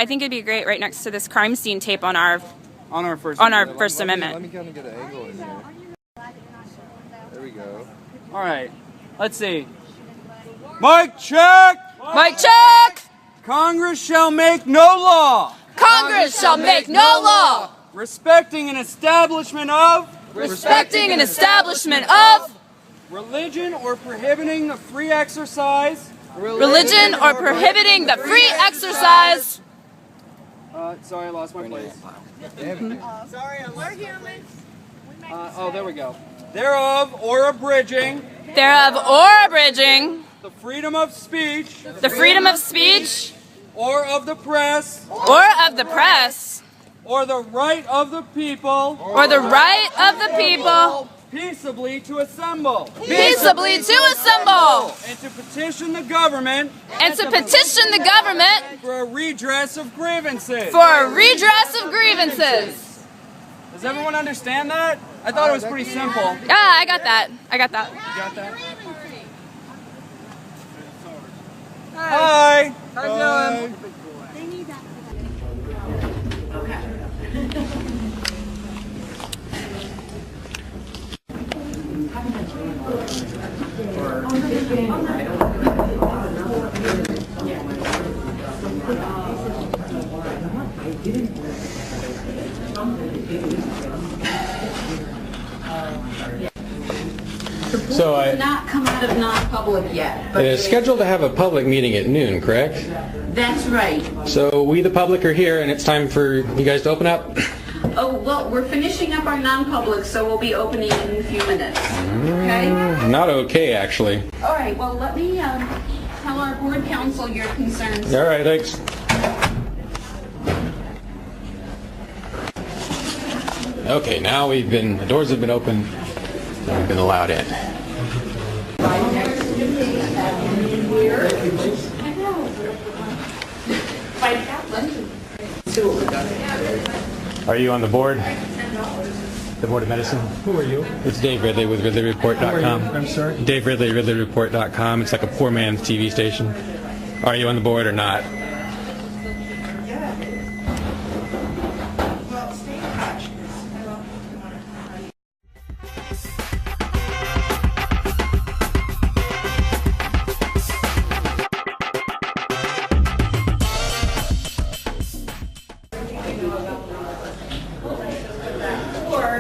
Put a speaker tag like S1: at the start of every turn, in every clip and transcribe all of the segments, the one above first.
S1: I think it'd be great right next to this crime scene tape on our First Amendment.
S2: Let me kind of get an angle in here. There we go.
S3: All right. Let's see. Mic check.
S1: Mic check.
S3: Congress shall make no law
S1: Congress shall make no law
S3: respecting an establishment of
S1: respecting an establishment of
S3: religion or prohibiting the free exercise.
S1: Religion or prohibiting the free exercise.
S3: Sorry, I lost my place.
S4: Sorry, we're human.
S3: Oh, there we go. Thereof or abridging
S1: The
S3: freedom of speech
S1: freedom of speech
S3: or of the press
S1: or of the press
S3: or the right of the people
S1: or the right of the people
S3: peaceably to assemble
S1: peaceably to assemble
S3: and to petition the government
S1: and to petition the government
S3: for a redress of grievances.
S1: for a redress of grievances.
S3: Does everyone understand that? I thought it was pretty simple.
S1: Ah, I got that.
S3: You got that? Hi.
S4: How you doing?
S5: So
S6: It's not come out of non-public yet.
S5: it is scheduled to have a public meeting at noon, correct?
S6: That's right.
S5: So we, the public, are here, and it's time for you guys to open up?
S6: Oh, well, we're finishing up our non-public, so we'll be opening in a few minutes. Okay?
S5: Not okay, actually.
S6: All right, well, let me tell our board council your concerns.
S5: All right, thanks. Okay, now the doors have been opened, and we've been allowed in. Are you on the board? The Board of Medicine?
S7: Who are you?
S5: It's Dave Ridley with RidleyReport.com.
S7: I'm sorry?
S5: Dave Ridley, RidleyReport.com. It's like a poor man's TV station. Are you on the board or not?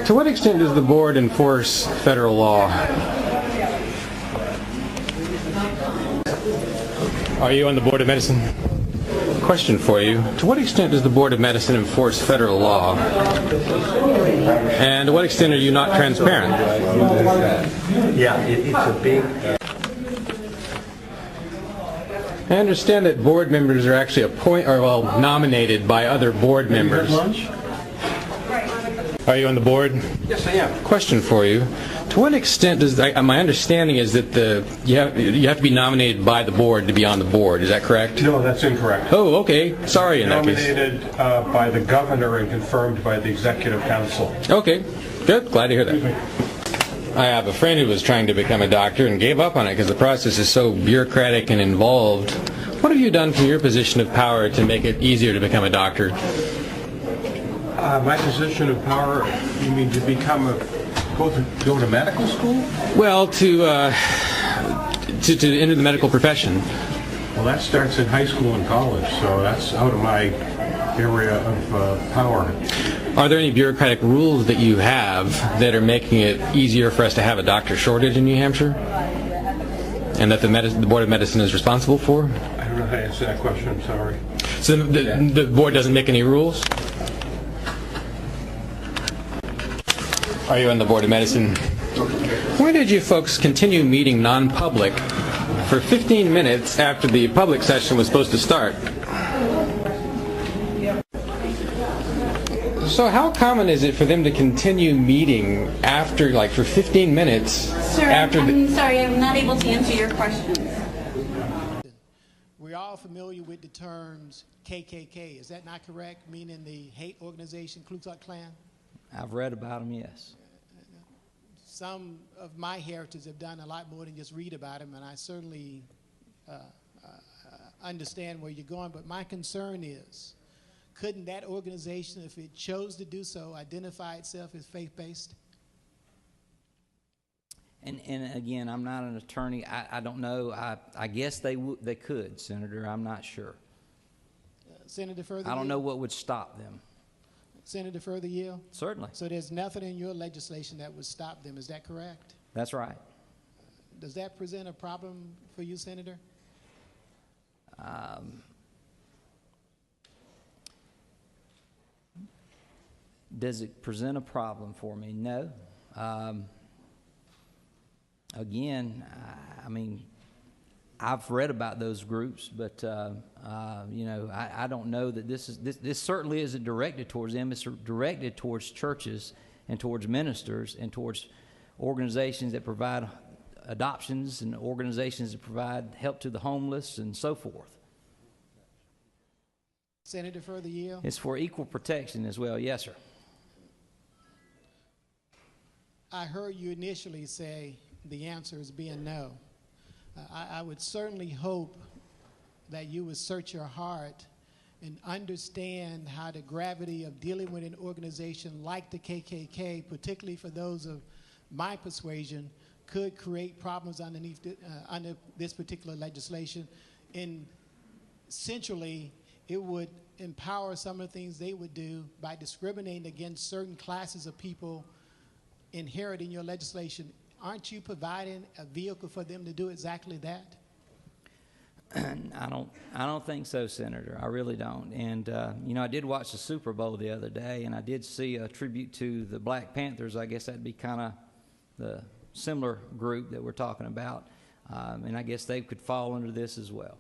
S5: To what extent does the board enforce federal law? Are you on the Board of Medicine? Question for you. To what extent does the Board of Medicine enforce federal law? And to what extent are you not transparent?
S7: Yeah, it's a big...
S5: I understand that board members are actually nominated by other board members. Are you on the board?
S7: Yes, I am.
S5: Question for you. To what extent does my understanding is that you have to be nominated by the board to be on the board? Is that correct?
S7: No, that's incorrect.
S5: Oh, okay. Sorry in that case.
S7: Nominated by the governor and confirmed by the executive council.
S5: Okay. Good. Glad to hear that. I have a friend who was trying to become a doctor and gave up on it because the process is so bureaucratic and involved. What have you done from your position of power to make it easier to become a doctor?
S7: My position of power, you mean to go to medical school?
S5: Well, to enter the medical profession.
S7: Well, that starts in high school and college, so that's out of my area of power.
S5: Are there any bureaucratic rules that you have that are making it easier for us to have a doctor shortage in New Hampshire? And that the Board of Medicine is responsible for?
S7: I don't know how to answer that question, I'm sorry.
S5: So the board doesn't make any rules? Are you on the Board of Medicine? Why did you folks continue meeting non-public for 15 minutes after the public session was supposed to start? So how common is it for them to continue meeting after, for 15 minutes?
S6: Sir, I'm sorry, I'm not able to answer your question.
S8: We're all familiar with the terms KKK. Is that not correct? Meaning the hate organization, Ku Klux Klan?
S9: I've read about them, yes.
S8: Some of my heritage have done a lot more than just read about them, and I certainly understand where you're going. But my concern is couldn't that organization, if it chose to do so, identify itself as faith-based?
S9: And again, I'm not an attorney. I don't know. I guess they could, Senator. I'm not sure.
S8: Senator Further.
S9: I don't know what would stop them.
S8: Senator Further Yield?
S9: Certainly.
S8: So there's nothing in your legislation that would stop them. Is that correct?
S9: That's right.
S8: Does that present a problem for you, Senator?
S9: Does it present a problem for me? No. Again, I mean, I've read about those groups, but you know, I don't know that this certainly isn't directed towards them. It's directed towards churches and towards ministers and towards organizations that provide adoptions and organizations that provide help to the homeless and so forth.
S8: Senator Further Yield?
S9: It's for equal protection as well. Yes, sir.
S8: I heard you initially say the answer is being no. I would certainly hope that you would search your heart and understand how the gravity of dealing with an organization like the KKK, particularly for those of my persuasion, could create problems underneath under this particular legislation. And essentially, it would empower some of the things they would do by discriminating against certain classes of people inherent in your legislation. Aren't you providing a vehicle for them to do exactly that?
S9: I don't think so, Senator. I really don't. And you know, I did watch the Super Bowl the other day, and I did see a tribute to the Black Panthers. I guess that'd be kind of the similar group that we're talking about, and I guess they could fall under this as well.